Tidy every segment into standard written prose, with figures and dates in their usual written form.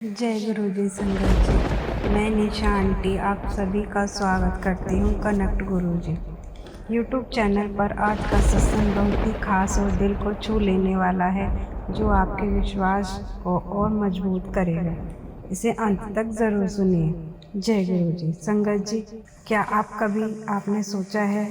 जय गुरु जी संगत जी। मैं निशा आंटी आप सभी का स्वागत करती हूँ कनेक्ट गुरु जी यूट्यूब चैनल पर। आज का सत्संग बहुत ही खास और दिल को छू लेने वाला है, जो आपके विश्वास को और मजबूत करेगा। इसे अंत तक ज़रूर सुनिए। जय गुरु जी संगत जी। क्या आप कभी आपने सोचा है,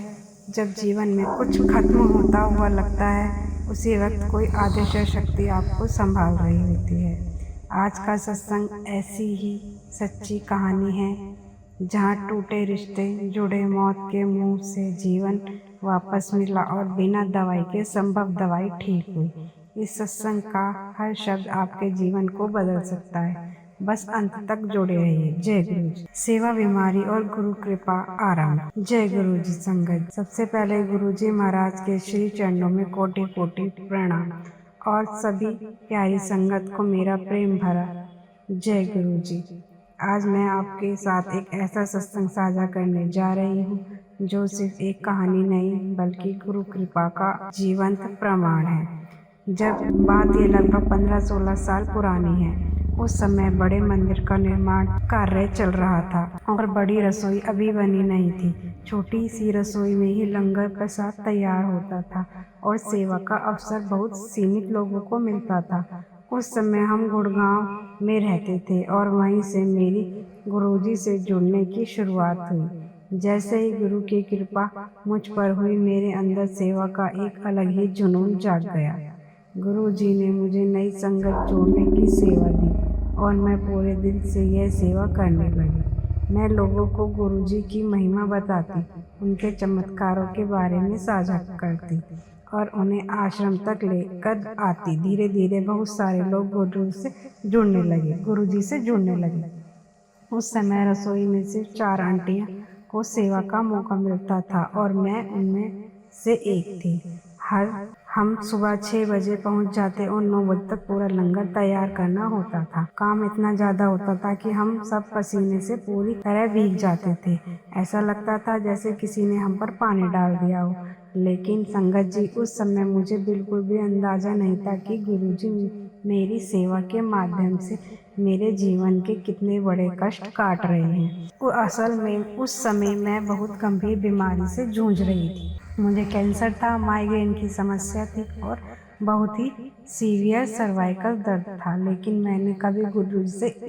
जब जीवन में कुछ खत्म होता हुआ लगता है, उसी वक्त कोई आदिशय शक्ति आपको संभाल रही होती है। आज का सत्संग ऐसी ही सच्ची कहानी है, जहाँ टूटे रिश्ते जुड़े, मौत के मुंह से जीवन वापस मिला और बिना दवाई के संभव दवाई ठीक हुई। इस सत्संग का हर शब्द आपके जीवन को बदल सकता है। बस अंत तक जुड़े रहिए। जय गुरु जी। सेवा, बीमारी और गुरु कृपा आरंभ। जय गुरु जी संगत। सबसे पहले गुरु जी महाराज के श्री चरणों में कोटि कोटि प्रणाम और सभी प्यारी संगत को मेरा प्रेम भरा जय गुरु जी। आज मैं आपके साथ एक ऐसा सत्संग साझा करने जा रही हूँ, जो सिर्फ एक कहानी नहीं बल्कि गुरु कृपा का जीवंत प्रमाण है। जब बात ये लगभग 15-16 साल पुरानी है। उस समय बड़े मंदिर का निर्माण कार्य चल रहा था और बड़ी रसोई अभी बनी नहीं थी। छोटी सी रसोई में ही लंगर प्रसाद तैयार होता था और सेवा का अवसर बहुत सीमित लोगों को मिलता था। उस समय हम गुड़गांव में रहते थे और वहीं से मेरी गुरुजी से जुड़ने की शुरुआत हुई। जैसे ही गुरु की कृपा मुझ पर हुई, मेरे अंदर सेवा का एक अलग ही जुनून जाग गया। गुरु जी ने मुझे नई संगत जोड़ने की सेवा दी और मैं पूरे दिल से यह सेवा करने लगी। मैं लोगों को गुरु जी की महिमा बताती, उनके चमत्कारों के बारे में साझा करती और उन्हें आश्रम तक लेकर आती। धीरे धीरे बहुत सारे लोग गुरु जी से जुड़ने लगे। उस समय रसोई में सिर्फ 4 आंटियां को सेवा का मौका मिलता था और मैं उनमें से एक थी। हम सुबह 6 बजे पहुंच जाते और 9 बजे तक पूरा लंगर तैयार करना होता था। काम इतना ज़्यादा होता था कि हम सब पसीने से पूरी तरह भीग जाते थे। ऐसा लगता था जैसे किसी ने हम पर पानी डाल दिया हो। लेकिन संगत जी, उस समय मुझे बिल्कुल भी अंदाज़ा नहीं था कि गुरुजी मेरी सेवा के माध्यम से मेरे जीवन के कितने बड़े कष्ट काट रहे हैं। असल में उस समय मैं बहुत गंभीर बीमारी से जूझ रही थी। मुझे कैंसर था, माइग्रेन की समस्या थी और बहुत ही सीवियर सर्वाइकल दर्द था। लेकिन मैंने कभी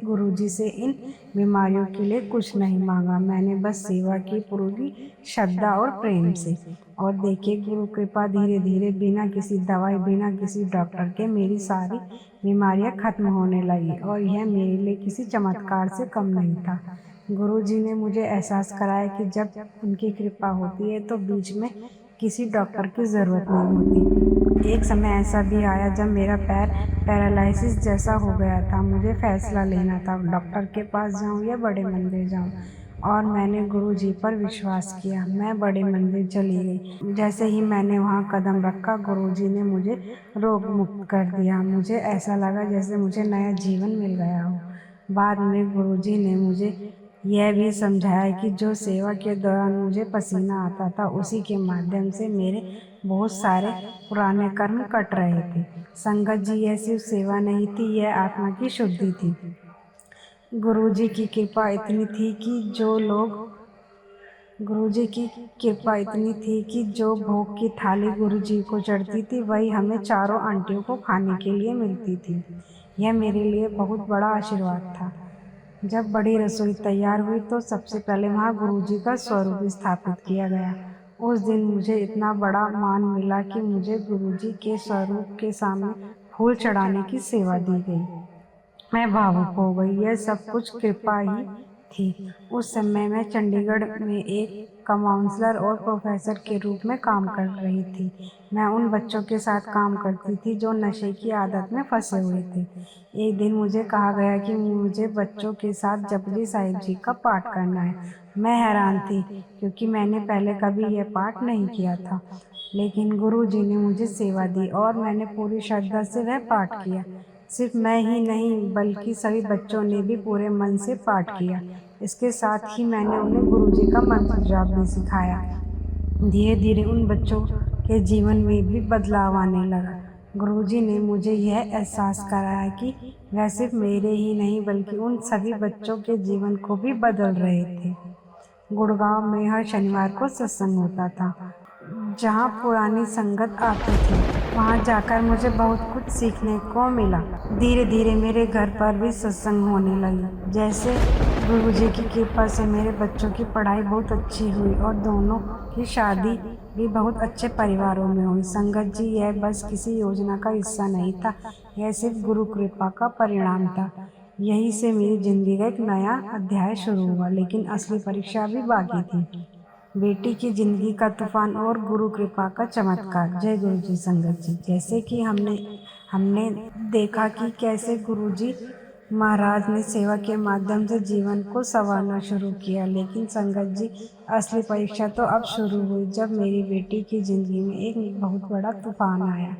गुरुजी से इन बीमारियों के लिए कुछ नहीं मांगा। मैंने बस सेवा की पूरी श्रद्धा और प्रेम से। और देखिए, गुरु कृपा धीरे धीरे बिना किसी दवाई, बिना किसी डॉक्टर के मेरी सारी बीमारियां खत्म होने लगी और यह मेरे लिए किसी चमत्कार से कम नहीं था। गुरु जी ने मुझे एहसास कराया कि जब उनकी कृपा होती है तो बीच में किसी डॉक्टर की ज़रूरत नहीं होती। एक समय ऐसा भी आया जब मेरा पैर पैरालिसिस जैसा हो गया था। मुझे फैसला लेना था, डॉक्टर के पास जाऊं या बड़े मंदिर जाऊं। और मैंने गुरु जी पर विश्वास किया। मैं बड़े मंदिर चली गई। जैसे ही मैंने वहां कदम रखा, गुरु जी ने मुझे रोग मुक्त कर दिया। मुझे ऐसा लगा जैसे मुझे नया जीवन मिल गया हो। बाद में गुरु जी ने मुझे यह भी समझाया कि जो सेवा के दौरान मुझे पसीना आता था, उसी के माध्यम से मेरे बहुत सारे पुराने कर्म कट रहे थे। संगत जी, यह सिर्फ सेवा नहीं थी, यह आत्मा की शुद्धि थी। गुरुजी की कृपा इतनी थी कि जो भोग की थाली गुरुजी को चढ़ती थी, वही हमें चारों आंटियों को खाने के लिए मिलती थी। यह मेरे लिए बहुत बड़ा आशीर्वाद था। जब बड़ी रसोई तैयार हुई तो सबसे पहले वहाँ गुरुजी का स्वरूप स्थापित किया गया। उस दिन मुझे इतना बड़ा मान मिला कि मुझे गुरुजी के स्वरूप के सामने फूल चढ़ाने की सेवा दी गई। मैं भावुक हो गई। यह सब कुछ कृपा ही थी। उस समय मैं चंडीगढ़ में एक काउंसलर और प्रोफेसर के रूप में काम कर रही थी। मैं उन बच्चों के साथ काम करती थी जो नशे की आदत में फंसे हुए थे। एक दिन मुझे कहा गया कि मुझे बच्चों के साथ जपजी साहिब जी का पाठ करना है। मैं हैरान थी, क्योंकि मैंने पहले कभी यह पाठ नहीं किया था। लेकिन गुरु जी ने मुझे सेवा दी और मैंने पूरी श्रद्धा से वह पाठ किया। सिर्फ मैं ही नहीं, बल्कि सभी बच्चों ने भी पूरे मन से पाठ किया। इसके साथ ही मैंने उन्हें गुरुजी का मंत्र जाप भी सिखाया। धीरे धीरे उन बच्चों के जीवन में भी बदलाव आने लगा। गुरुजी ने मुझे यह एहसास कराया कि वह सिर्फ मेरे ही नहीं बल्कि उन सभी बच्चों के जीवन को भी बदल रहे थे। गुड़गांव में हर शनिवार को सत्संग होता था, जहाँ पुरानी संगत आती थी। वहाँ जाकर मुझे बहुत कुछ सीखने को मिला। धीरे धीरे मेरे घर पर भी सत्संग होने लगी। जैसे गुरुजी की कृपा से मेरे बच्चों की पढ़ाई बहुत अच्छी हुई और दोनों की शादी भी बहुत अच्छे परिवारों में हुई। संगत जी, यह बस किसी योजना का हिस्सा नहीं था, यह सिर्फ गुरु कृपा का परिणाम था। यहीं से मेरी जिंदगी का एक नया अध्याय शुरू हुआ, लेकिन असली परीक्षा भी बाकी थी। बेटी की जिंदगी का तूफान और गुरु कृपा का चमत्कार। जय गुरु जी। संगत जी, जैसे कि हमने देखा कि कैसे गुरु जी महाराज ने सेवा के माध्यम से जीवन को संवारना शुरू किया, लेकिन संगत जी, असली परीक्षा तो अब शुरू हुई जब मेरी बेटी की जिंदगी में एक बहुत बड़ा तूफान आया।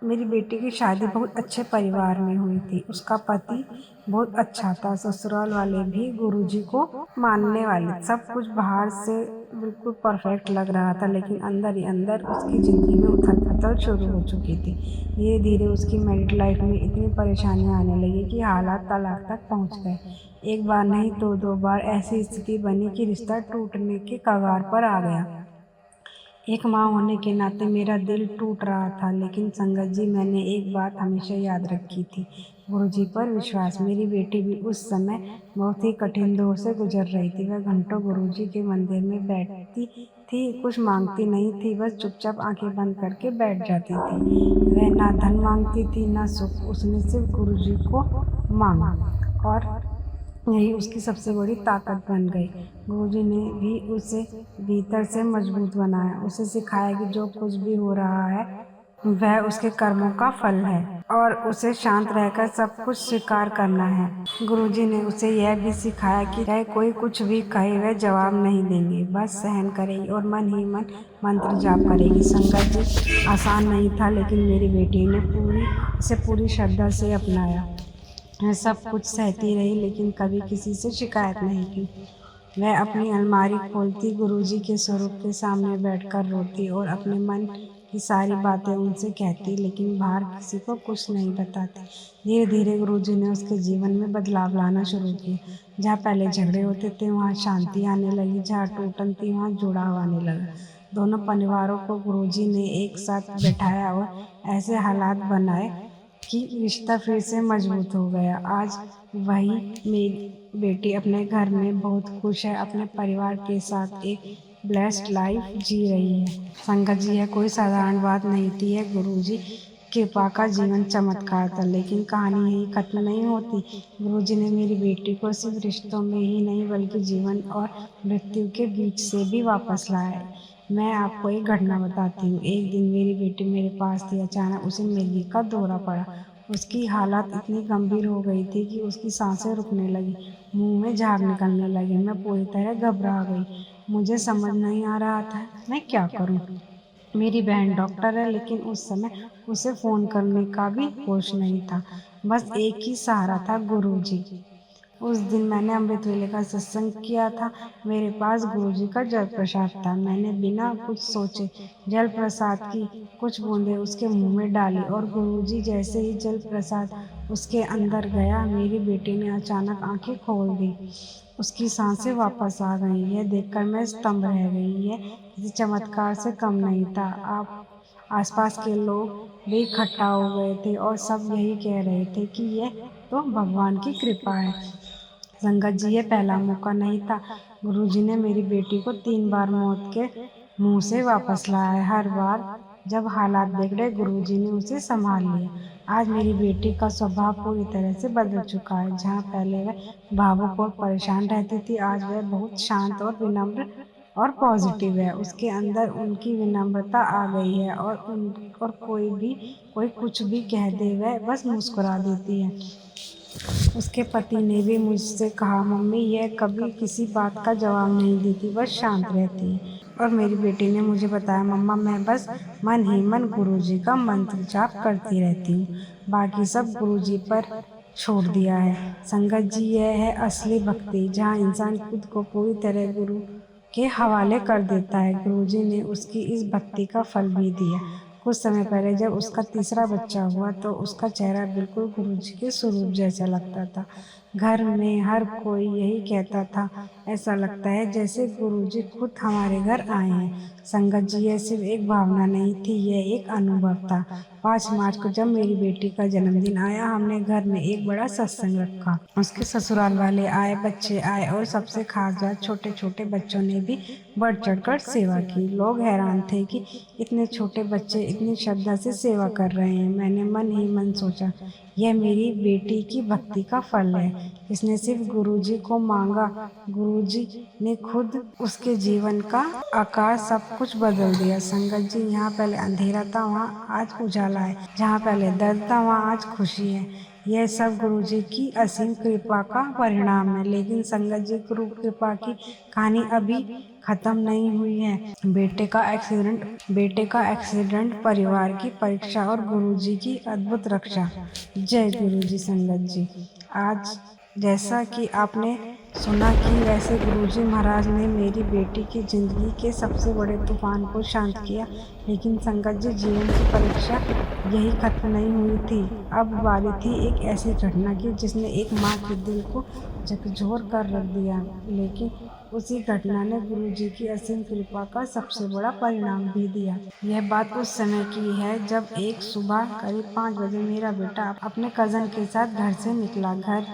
मेरी बेटी की शादी बहुत अच्छे परिवार में हुई थी। उसका पति बहुत अच्छा था। ससुराल वाले भी गुरुजी को मानने वाले। सब कुछ बाहर से बिल्कुल परफेक्ट लग रहा था, लेकिन अंदर ही अंदर उसकी ज़िंदगी में उथल-पुथल शुरू हो चुकी थी। धीरे धीरे उसकी मैरिड लाइफ में इतनी परेशानियां आने लगी कि हालात तलाक तक पहुंच गए। एक बार नहीं तो 2 बार ऐसी स्थिति बनी कि रिश्ता टूटने के कगार पर आ गया। एक माँ होने के नाते मेरा दिल टूट रहा था, लेकिन संगत जी, मैंने एक बात हमेशा याद रखी थी, गुरुजी पर विश्वास। मेरी बेटी भी उस समय बहुत ही कठिन दौर से गुजर रही थी। वह घंटों गुरुजी के मंदिर में बैठती थी, कुछ मांगती नहीं थी, बस चुपचाप आंखें बंद करके बैठ जाती थी। वह ना धन मांगती थी ना सुख, उसने सिर्फ गुरुजी को मांगा और यही उसकी सबसे बड़ी ताकत बन गई। गुरुजी ने भी उसे भीतर से मजबूत बनाया, उसे सिखाया कि जो कुछ भी हो रहा है वह उसके कर्मों का फल है और उसे शांत रहकर सब कुछ स्वीकार करना है। गुरुजी ने उसे यह भी सिखाया कि चाहे कोई कुछ भी कहे वह जवाब नहीं देंगे, बस सहन करेगी और मन ही मन मंत्र जाप करेगी। संगत जी, आसान नहीं था, लेकिन मेरी बेटी ने इसे पूरी श्रद्धा से अपनाया। वह सब कुछ सहती रही, लेकिन कभी किसी से शिकायत नहीं की। वह अपनी अलमारी खोलती, गुरुजी के स्वरूप के सामने बैठकर रोती और अपने मन की सारी बातें उनसे कहती, लेकिन बाहर किसी को कुछ नहीं बताती। धीरे धीरे गुरुजी ने उसके जीवन में बदलाव लाना शुरू किया। जहाँ पहले झगड़े होते थे वहाँ शांति आने लगी, जहाँ टूटन थी वहाँ जुड़ाव आने लगा। दोनों परिवारों को गुरुजी ने एक साथ बैठाया और ऐसे हालात बनाए कि रिश्ता फिर से मजबूत हो गया। आज वही मेरी बेटी अपने घर में बहुत खुश है, अपने परिवार के साथ एक ब्लेस्ड लाइफ जी रही है। संगत जी, यह कोई साधारण बात नहीं थी, यह गुरुजी कृपा का जीवन चमत्कार था। लेकिन कहानी यही खत्म नहीं होती। गुरुजी ने मेरी बेटी को सिर्फ रिश्तों में ही नहीं बल्कि जीवन और मृत्यु के बीच से भी वापस लाया। मैं आपको एक घटना बताती हूँ। एक दिन मेरी बेटी मेरे पास थी, अचानक उसे मिर्गी का दौरा पड़ा। उसकी हालत इतनी गंभीर हो गई थी कि उसकी सांसें रुकने लगी, मुंह में झाग निकलने लगे। मैं पूरी तरह घबरा गई। मुझे समझ नहीं आ रहा था मैं क्या करूं। मेरी बहन डॉक्टर है, लेकिन उस समय उसे फ़ोन करने का भी होश नहीं था। बस एक ही सहारा था, गुरुजी। उस दिन मैंने अमृत वेले का सत्संग किया था। मेरे पास गुरुजी का जल प्रसाद था। मैंने बिना कुछ सोचे जल प्रसाद की कुछ बूंदें उसके मुंह में डाली और गुरुजी जैसे ही जल प्रसाद उसके अंदर गया, मेरी बेटी ने अचानक आंखें खोल दी। उसकी सांसें वापस आ गईं। यह देखकर मैं स्तंभ रह गई। यह किसी चमत्कार से कम नहीं था। आसपास के लोग भी इकट्ठा हो गए थे और सब यही कह रहे थे कि यह तो भगवान की कृपा है। संगत जी, ये पहला मौका नहीं था। गुरुजी ने मेरी बेटी को 3 बार मौत के मुंह से वापस लाया है। हर बार जब हालात बिगड़े, गुरुजी ने उसे संभाल लिया। आज मेरी बेटी का स्वभाव पूरी तरह से बदल चुका है। जहाँ पहले वह भावुक और परेशान रहती थी, आज वह बहुत शांत और विनम्र और पॉजिटिव है। उसके अंदर उनकी विनम्रता आ गई है और कोई कुछ भी कह दे वह बस मुस्कुरा देती है। उसके पति ने भी मुझसे कहा, मम्मी यह कभी किसी बात का जवाब नहीं देती, बस शांत रहती है। और मेरी बेटी ने मुझे बताया, मम्मा मैं बस मन ही मन गुरुजी का मंत्र जाप करती रहती हूँ, बाकी सब गुरुजी पर छोड़ दिया है। संगत जी, यह है असली भक्ति, जहाँ इंसान खुद को पूरी तरह गुरु के हवाले कर देता है। गुरुजी ने उसकी इस भक्ति का फल भी दिया। कुछ समय पहले जब उसका तीसरा बच्चा हुआ तो उसका चेहरा बिल्कुल गुरुजी के स्वरूप जैसा लगता था। घर में हर कोई यही कहता था, ऐसा लगता है जैसे गुरुजी खुद हमारे घर आए हैं। संगत जी, यह सिर्फ एक भावना नहीं थी, यह एक अनुभव था। 5 मार्च को जब मेरी बेटी का जन्मदिन आया, हमने घर में एक बड़ा सत्संग रखा। उसके ससुराल वाले आए, बच्चे आए और सबसे खास बात, छोटे छोटे बच्चों ने भी बढ़ चढ़कर सेवा की। लोग हैरान थे कि इतने छोटे बच्चे इतनी श्रद्धा से सेवा कर रहे हैं। मैंने मन ही मन सोचा, यह मेरी बेटी की भक्ति का फल है। इसने सिर्फ गुरुजी को मांगा, गुरुजी ने खुद उसके जीवन का आकार सब कुछ बदल दिया। संगत जी, यहाँ पहले अंधेरा था, वहाँ आज उजाला है। जहाँ पहले दर्द था, वहाँ आज खुशी है। यह सब गुरुजी की असीम कृपा का परिणाम है। लेकिन संगत जी, गुरु कृपा की कहानी अभी खत्म नहीं हुई है। बेटे का एक्सीडेंट, परिवार की परीक्षा और गुरुजी की अद्भुत रक्षा। जय गुरुजी। संगत जी, आज जैसा कि आपने सुना कि वैसे गुरुजी महाराज ने मेरी बेटी की जिंदगी के सबसे बड़े तूफान को शांत किया। लेकिन संगत जी, जीवन की परीक्षा यही खत्म नहीं हुई थी। अब बारी थी एक ऐसी घटना की जिसने एक माँ के दिल को झकझोर कर रख दिया। लेकिन उसी घटना ने गुरुजी की असीम कृपा का सबसे बड़ा परिणाम भी दिया। यह बात उस समय की है जब एक सुबह करीब 5 बजे मेरा बेटा अपने कजन के साथ घर से निकला।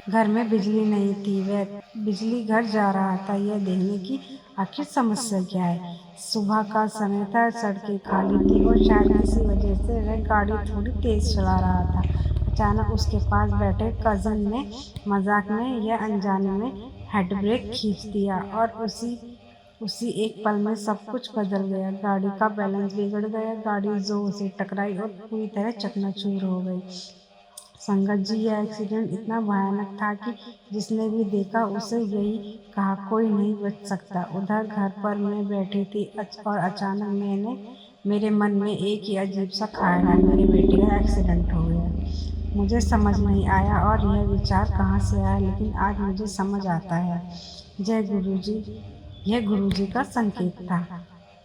घर में बिजली नहीं थी। वह बिजली घर जा रहा था यह देखने की आखिर समस्या क्या है। सुबह का समय था, सड़कें खाली थी और शायद इसी वजह से वह गाड़ी थोड़ी तेज चला रहा था। अचानक उसके पास बैठे कजन ने मजाक में या अनजाने में हेड ब्रेक खींच दिया और उसी एक पल में सब कुछ बदल गया। गाड़ी का बैलेंस बिगड़ गया, गाड़ी जोर से टकराई और पूरी तरह चकनाचूर हो गई। संगत जी, यह एक्सीडेंट इतना भयानक था कि जिसने भी देखा उसे यही कहा, कोई नहीं बच सकता। उधर घर पर मैं बैठी थी और अचानक मेरे मन में एक ही अजीब सा ख्याल आया, मेरे बेटे का एक्सीडेंट हो गया। मुझे समझ नहीं आया और यह विचार कहाँ से आया, लेकिन आज मुझे समझ आता है। जय गुरुजी। यह गुरुजी का संकेत था।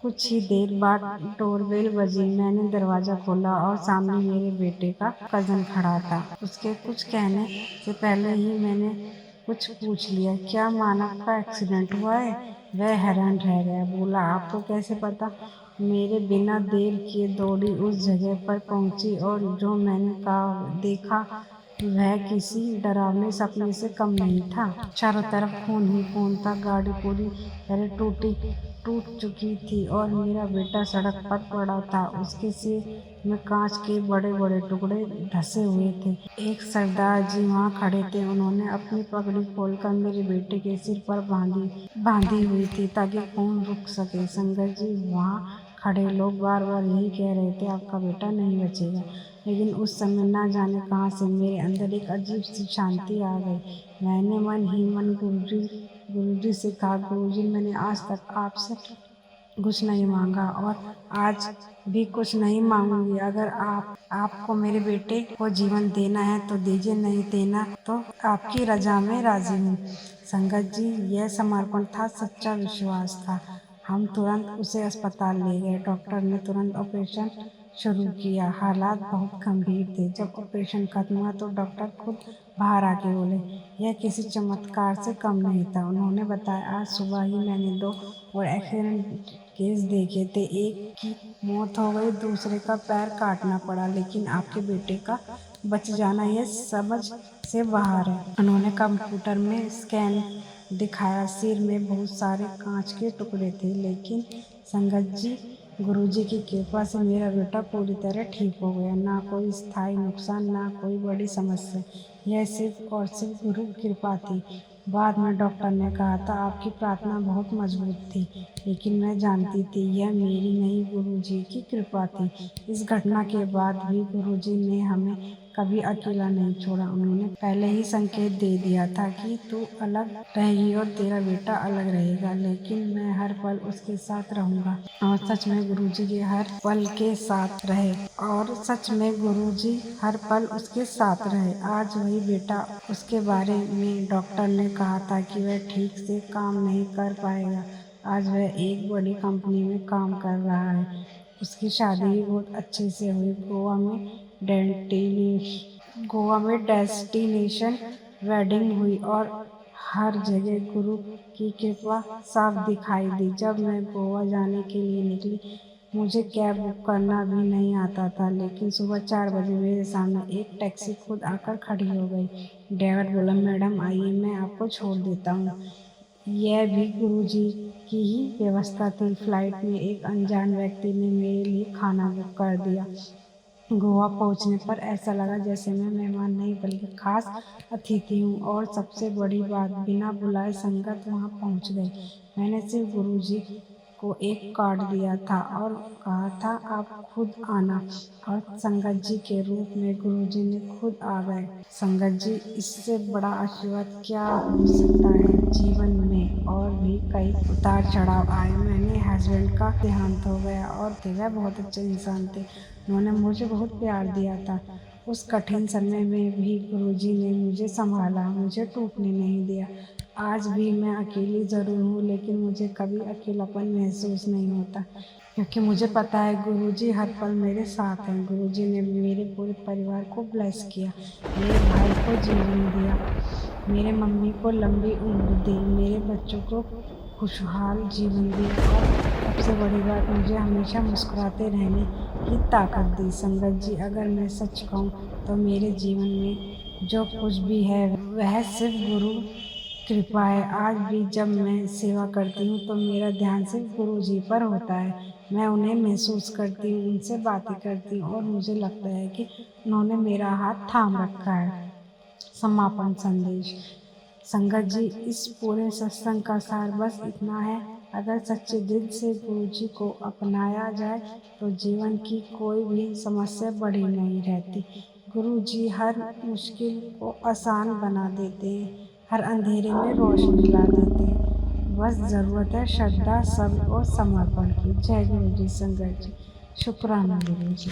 कुछ ही देर बाद डोरबेल बजी। मैंने दरवाज़ा खोला और सामने मेरे बेटे का कज़न खड़ा था। उसके कुछ कहने से पहले ही मैंने कुछ पूछ लिया, क्या मानव का एक्सीडेंट हुआ है? वह हैरान रह गया। बोला, आपको कैसे पता? मेरे बिना देर किए दौड़ी उस जगह पर पहुंची और जो मैंने देखा वह किसी डरावने सपने से कम नहीं था। चारों तरफ खून ही खून था। गाड़ी पूरी तरह टूट चुकी थी और मेरा बेटा सड़क पर पड़ा था। उसके सिर में कांच के बड़े बड़े टुकड़े धंसे हुए थे। एक सरदार जी वहाँ खड़े थे। उन्होंने अपनी पगड़ी खोलकर मेरे बेटे के सिर पर बांधी हुई थी ताकि खून रुक सके। संगत जी, वहाँ खड़े लोग बार बार यही कह रहे थे, आपका बेटा नहीं बचेगा। लेकिन उस समय ना जाने कहाँ से मेरे अंदर एक अजीब सी शांति आ गई। मैंने मन ही मन गुरुजी से कहा, गुरुजी, मैंने आज तक आपसे कुछ नहीं मांगा और आज भी कुछ नहीं मांगूंगी। अगर आपको मेरे बेटे को जीवन देना है तो दीजिए, नहीं देना तो आपकी रजा में राजी हूँ। संगत जी, यह समर्पण था, सच्चा विश्वास था। हम तुरंत उसे अस्पताल ले गए। डॉक्टर ने तुरंत ऑपरेशन शुरू किया। हालात बहुत गंभीर थे। जब ऑपरेशन खत्म हुआ तो डॉक्टर खुद बाहर आके बोले, यह किसी चमत्कार से कम नहीं था। उन्होंने बताया, आज सुबह ही मैंने 2 और एक्सीडेंट केस देखे थे। एक की मौत हो गई, दूसरे का पैर काटना पड़ा, लेकिन आपके बेटे का बच जाना यह समझ से बाहर है। उन्होंने कंप्यूटर में स्कैन दिखाया। सिर में बहुत सारे कांच के टुकड़े थे, लेकिन संगत जी, गुरुजी की कृपा से मेरा बेटा पूरी तरह ठीक हो गया। ना कोई स्थायी नुकसान, ना कोई बड़ी समस्या। यह सिर्फ और सिर्फ गुरु कृपा थी। बाद में डॉक्टर ने कहा था, आपकी प्रार्थना बहुत मजबूत थी। लेकिन मैं जानती थी यह मेरी नहीं, गुरुजी की कृपा थी। इस घटना के बाद भी गुरुजी ने हमें कभी अकेला नहीं छोड़ा। उन्होंने पहले ही संकेत दे दिया था कि तू अलग रहेगी और तेरा बेटा अलग रहेगा, लेकिन मैं हर पल उसके साथ रहूंगा। और सच में गुरुजी के हर पल के साथ रहे और सच में गुरुजी हर पल उसके साथ रहे। आज वही बेटा, उसके बारे में डॉक्टर ने कहा था कि वह ठीक से काम नहीं कर पाएगा। आज वह एक बड़ी कंपनी में काम कर रहा है। उसकी शादी भी बहुत अच्छे से हुई। गोवा में डेस्टिनेशन वेडिंग हुई और हर जगह गुरु की कृपा साफ दिखाई दी। जब मैं गोवा जाने के लिए निकली, मुझे कैब बुक करना भी नहीं आता था, लेकिन सुबह 4 बजे मेरे सामने एक टैक्सी खुद आकर खड़ी हो गई। ड्राइवर बोला, मैडम आइए, मैं आपको छोड़ देता हूँ। यह भी गुरुजी की ही व्यवस्था थी। फ्लाइट में एक अनजान व्यक्ति ने मेरे लिए खाना बुक कर दिया। गोवा पहुंचने पर ऐसा लगा जैसे मैं मेहमान नहीं बल्कि खास अतिथि हूँ। और सबसे बड़ी बात, बिना बुलाए संगत वहाँ पहुँच गई। मैंने सिर्फ गुरुजी को एक कार्ड दिया था और कहा था आप खुद आना, और संगत जी के रूप में गुरुजी ने खुद आ गए। संगत जी, इससे बड़ा आशीर्वाद क्या हो सकता है। जीवन में और भी कई उतार चढ़ाव आए। मैंने हस्बैंड का देहांत हो गया और वह बहुत अच्छे इंसान थे। उन्होंने मुझे बहुत प्यार दिया था। उस कठिन समय में भी गुरुजी ने मुझे संभाला, मुझे टूटने नहीं दिया। आज भी मैं अकेली ज़रूर हूँ, लेकिन मुझे कभी अकेलापन महसूस नहीं होता, क्योंकि मुझे पता है गुरुजी हर पल मेरे साथ हैं। गुरुजी ने मेरे पूरे परिवार को ब्लेस किया, मेरे भाई को जीवन दिया, मेरे मम्मी को लंबी उम्र दी, मेरे बच्चों को खुशहाल जीवन दी, और सबसे बड़ी बात, मुझे हमेशा मुस्कुराते रहने की ताकत दी। संगत जी, अगर मैं सच कहूँ तो मेरे जीवन में जो कुछ भी है वह सिर्फ गुरु कृपा है। आज भी जब मैं सेवा करती हूँ तो मेरा ध्यान सिर्फ गुरु जी पर होता है। मैं उन्हें महसूस करती हूँ, उनसे बातें करती हूँ, और मुझे लगता है कि उन्होंने मेरा हाथ थाम रखा है। समापन संदेश। संगत जी, इस पूरे सत्संग का सार बस इतना है, अगर सच्चे दिल से गुरु जी को अपनाया जाए तो जीवन की कोई भी समस्या बड़ी नहीं रहती। गुरु जी हर मुश्किल को आसान बना देते हैं, हर अंधेरे में रोशनी ला देते हैं। बस ज़रूरत है श्रद्धा, सब्र और समर्पण की। जय गुरु जी। संगत जी, शुक्राना गुरु जी।